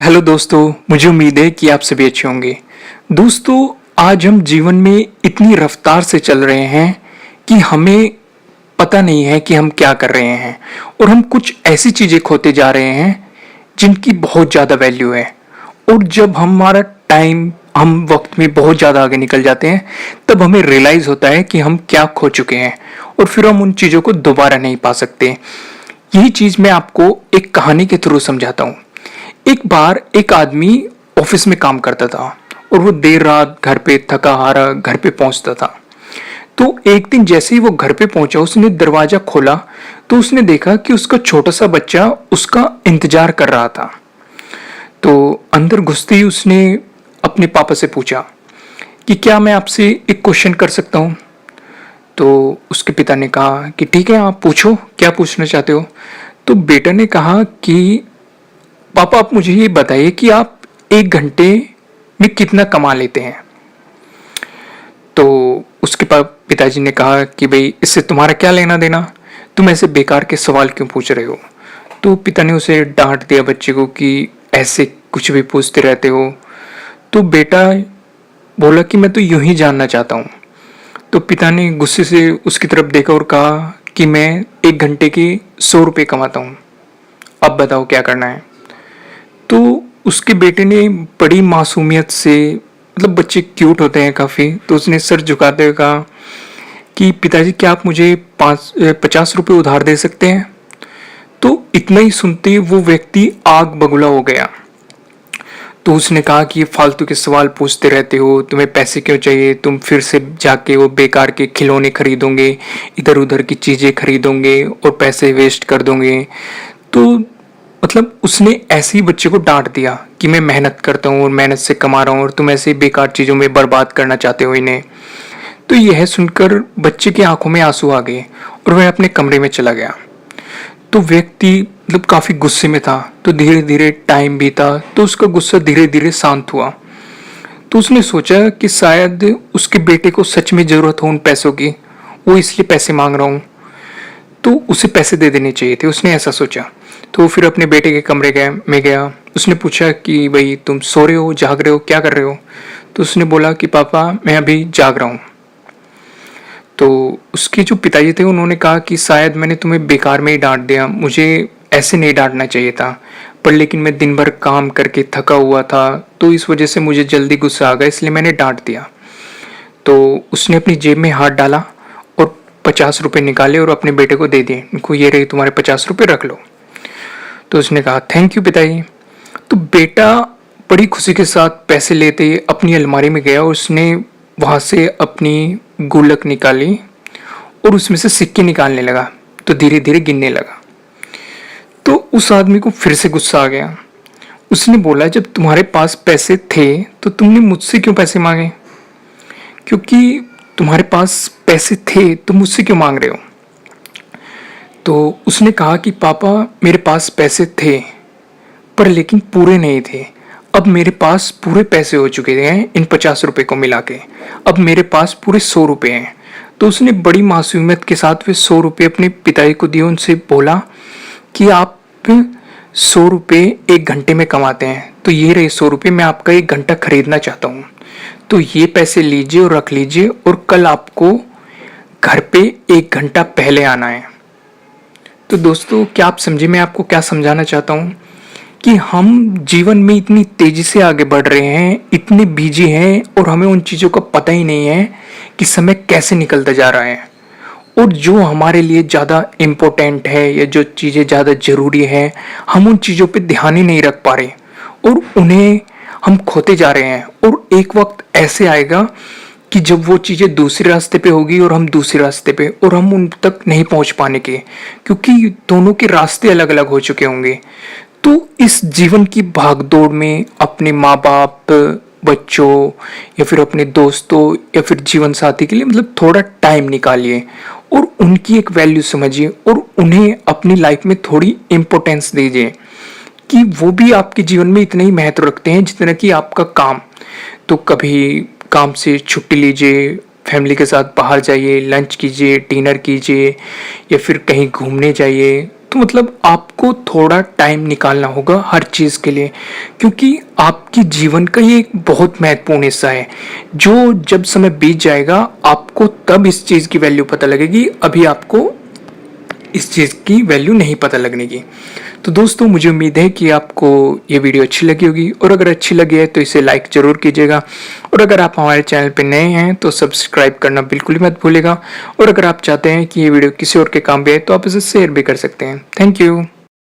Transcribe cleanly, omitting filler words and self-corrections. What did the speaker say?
Hello दोस्तों, मुझे उम्मीद है कि आप सभी अच्छे होंगे। दोस्तों, आज हम जीवन में इतनी रफ्तार से चल रहे हैं कि हमें पता नहीं है कि हम क्या कर रहे हैं और हम कुछ ऐसी चीजें खोते जा रहे हैं जिनकी बहुत ज़्यादा वैल्यू है। और जब हमारा टाइम हम वक्त में बहुत ज़्यादा आगे निकल जाते हैं तब हमें रियलाइज़ होता है कि हम क्या खो चुके हैं और फिर हम उन चीज़ों को दोबारा नहीं पा सकते। यही चीज़ मैं आपको एक कहानी के थ्रू समझाता हूँ। एक बार एक आदमी ऑफिस में काम करता था और वो देर रात घर पे थका हारा घर पे पहुंचता था। तो एक दिन जैसे ही वो घर पे पहुंचा, उसने दरवाजा खोला तो उसने देखा कि उसका छोटा सा बच्चा उसका इंतजार कर रहा था। तो अंदर घुसते ही उसने अपने पापा से पूछा कि क्या मैं आपसे एक क्वेश्चन कर सकता हूँ। तो उसके पिता ने कहा कि ठीक है, आप पूछो, क्या पूछना चाहते हो। तो बेटा ने कहा कि पापा, आप मुझे ये बताइए कि आप एक घंटे में कितना कमा लेते हैं। तो उसके पिताजी ने कहा कि भाई, इससे तुम्हारा क्या लेना देना, तुम ऐसे बेकार के सवाल क्यों पूछ रहे हो। तो पिता ने उसे डांट दिया बच्चे को कि ऐसे कुछ भी पूछते रहते हो। तो बेटा बोला कि मैं तो यूं ही जानना चाहता हूँ। तो पिता ने गुस्से से उसकी तरफ देखा और कहा कि मैं एक घंटे के 100 रुपये कमाता हूँ, अब बताओ क्या करना है। तो उसके बेटे ने बड़ी मासूमियत से, मतलब बच्चे क्यूट होते हैं काफ़ी, तो उसने सर झुकाते हुए कहा कि पिताजी, क्या आप मुझे 50 रुपये उधार दे सकते हैं। तो इतना ही सुनते ही वो व्यक्ति आग बगुला हो गया। तो उसने कहा कि ये फालतू के सवाल पूछते रहते हो, तुम्हें पैसे क्यों चाहिए, तुम फिर से जाके वो बेकार के खिलौने खरीदोगे, इधर उधर की चीज़ें खरीदोगे और पैसे वेस्ट कर दोगे। तो मतलब उसने ऐसे ही बच्चे को डांट दिया कि मैं मेहनत करता हूँ और मेहनत से कमा रहा हूँ और तुम ऐसे बेकार चीज़ों में बर्बाद करना चाहते हो इन्हें। तो यह सुनकर बच्चे की आंखों में आंसू आ गए और वह अपने कमरे में चला गया। तो व्यक्ति मतलब काफ़ी गुस्से में था। तो धीरे धीरे टाइम बीता तो उसका गुस्सा धीरे धीरे शांत हुआ। तो उसने सोचा कि शायद उसके बेटे को सच में ज़रूरत हो उन पैसों की, वो इसलिए पैसे मांग रहा हूँ, तो उसे पैसे दे देने चाहिए थे, उसने ऐसा सोचा। तो वो फिर अपने बेटे के कमरे गया। उसने पूछा कि भाई, तुम सो रहे हो, जाग रहे हो, क्या कर रहे हो। तो उसने बोला कि पापा, मैं अभी जाग रहा हूँ। तो उसके जो पिताजी थे उन्होंने कहा कि शायद मैंने तुम्हें बेकार में ही डांट दिया, मुझे ऐसे नहीं डांटना चाहिए था, पर लेकिन मैं दिन भर काम करके थका हुआ था तो इस वजह से मुझे जल्दी गुस्सा आ गया, इसलिए मैंने डांट दिया। तो उसने अपनी जेब में हाथ डाला और 50 रुपये निकाले और अपने बेटे को दे दिए। इनको, ये रही तुम्हारे 50 रुपये, रख लो। तो उसने कहा थैंक यू पिताजी। तो बेटा बड़ी खुशी के साथ पैसे लेते अपनी अलमारी में गया और उसने वहाँ से अपनी गुल्लक निकाली और उसमें से सिक्के निकालने लगा। तो धीरे धीरे गिनने लगा। तो उस आदमी को फिर से गुस्सा आ गया। उसने बोला, जब तुम्हारे पास पैसे थे तो तुमने मुझसे क्यों पैसे मांगे, क्योंकि तुम्हारे पास पैसे थे तो मुझसे क्यों मांग रहे हो। तो उसने कहा कि पापा, मेरे पास पैसे थे पर लेकिन पूरे नहीं थे। अब मेरे पास पूरे पैसे हो चुके हैं इन 50 रुपये को मिला के, अब मेरे पास पूरे 100 रुपये हैं। तो उसने बड़ी मासूमियत के साथ वे 100 रुपये अपने पिताजी को दिए। उनसे बोला कि आप 100 रुपये एक घंटे में कमाते हैं, तो ये रहे 100 रुपये, मैं आपका एक घंटा खरीदना चाहता हूँ, तो ये पैसे लीजिए और रख लीजिए और कल आपको घर पे एक घंटा पहले आना है। तो दोस्तों, क्या आप समझे मैं आपको क्या समझाना चाहता हूँ कि हम जीवन में इतनी तेजी से आगे बढ़ रहे हैं, इतने बिजी हैं और हमें उन चीज़ों का पता ही नहीं है कि समय कैसे निकलता जा रहा है। और जो हमारे लिए ज़्यादा इम्पोर्टेंट है या जो चीज़ें ज़्यादा ज़रूरी है, हम उन चीज़ों पे ध्यान ही नहीं रख पा रहे और उन्हें हम खोते जा रहे हैं। और एक वक्त ऐसे आएगा कि जब वो चीज़ें दूसरे रास्ते पे होगी और हम दूसरे रास्ते पे, और हम उन तक नहीं पहुंच पाने के, क्योंकि दोनों के रास्ते अलग अलग हो चुके होंगे। तो इस जीवन की भागदौड़ में अपने माँ बाप, बच्चों या फिर अपने दोस्तों या फिर जीवन साथी के लिए मतलब थोड़ा टाइम निकालिए और उनकी एक वैल्यू समझिए और उन्हें अपनी लाइफ में थोड़ी इम्पोर्टेंस दीजिए कि वो भी आपके जीवन में इतना ही महत्व रखते हैं जितना कि आपका काम। तो कभी काम से छुट्टी लीजिए, फैमिली के साथ बाहर जाइए, लंच कीजिए, डिनर कीजिए या फिर कहीं घूमने जाइए। तो मतलब आपको थोड़ा टाइम निकालना होगा हर चीज़ के लिए, क्योंकि आपके जीवन का ये एक बहुत महत्वपूर्ण हिस्सा है। जो जब समय बीत जाएगा आपको तब इस चीज़ की वैल्यू पता लगेगी, अभी आपको इस चीज़ की वैल्यू नहीं पता लगने की। तो दोस्तों, मुझे उम्मीद है कि आपको ये वीडियो अच्छी लगी होगी, और अगर अच्छी लगी है तो इसे लाइक ज़रूर कीजिएगा, और अगर आप हमारे चैनल पर नए हैं तो सब्सक्राइब करना बिल्कुल भी मत भूलिएगा, और अगर आप चाहते हैं कि ये वीडियो किसी और के काम भी आए तो आप इसे शेयर भी कर सकते हैं। Thank you.